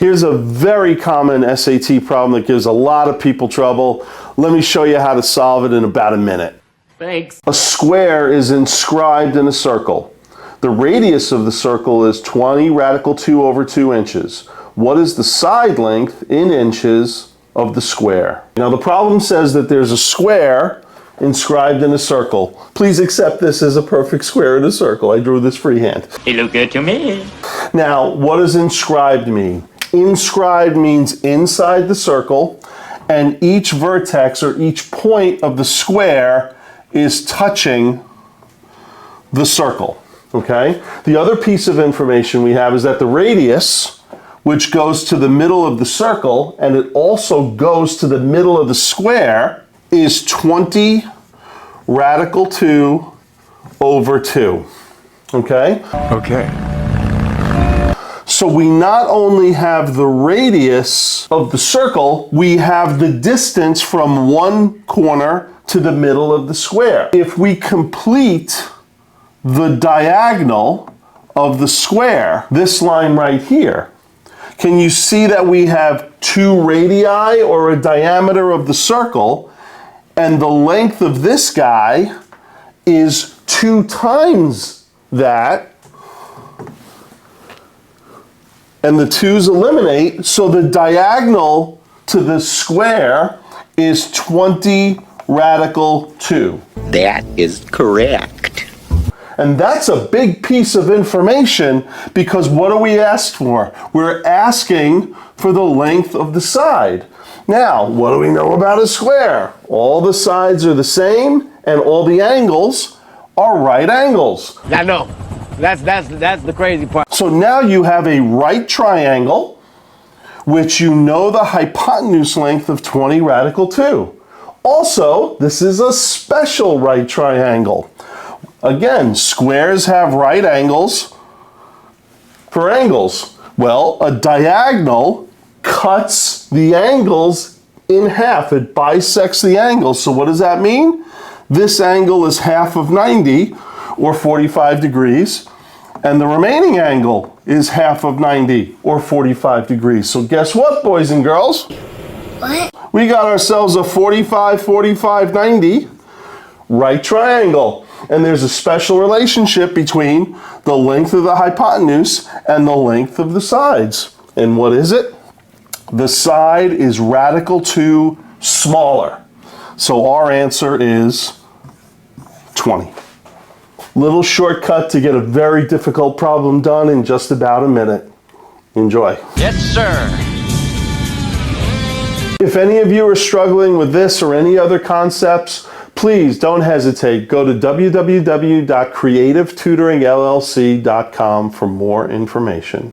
Here's a very common SAT problem that gives a lot of people trouble. Let me show you how to solve it in about a minute. Thanks. A square is inscribed in a circle. The radius of the circle is 20 radical 2 over 2 inches. What is the side length in inches of the square? Now the problem says that there's a square inscribed in a circle. Please accept this as a perfect square in a circle. I drew this freehand. It looked good to me. Now, what does inscribed mean? Inscribed means inside the circle, and each vertex or each point of the square is touching the circle, okay? The other piece of information we have is that the radius, which goes to the middle of the circle, and it also goes to the middle of the square, is 20 radical 2 over 2, okay? Okay. So we not only have the radius of the circle, we have the distance from one corner to the middle of the square. If we complete the diagonal of the square, this line right here, can you see that we have 2 radii, or a diameter of the circle, and the length of this guy is 2 times that? And the 2's eliminate, so the diagonal to the square is 20 radical 2. That is correct. And that's a big piece of information, because what do we ask for? We're asking for the length of the side. Now, what do we know about a square? All the sides are the same, and all the angles are right angles. I know. That's the crazy part. So now you have a right triangle, which you know the hypotenuse length of 20 radical 2. Also, this is a special right triangle. Again, squares have right angles for angles. Well, a diagonal cuts the angles in half. It bisects the angles. So what does that mean? This angle is half of 90, or 45 degrees, and the remaining angle is half of 90, or 45 degrees. So guess what, boys and girls? What? We got ourselves a 45, 45, 90 right triangle. And there's a special relationship between the length of the hypotenuse and the length of the sides. And what is it? The side is radical 2 smaller. So our answer is 20. Little shortcut to get a very difficult problem done in just about a minute. Enjoy. Yes, sir. If any of you are struggling with this or any other concepts, please don't hesitate. Go to www.creativetutoringllc.com for more information.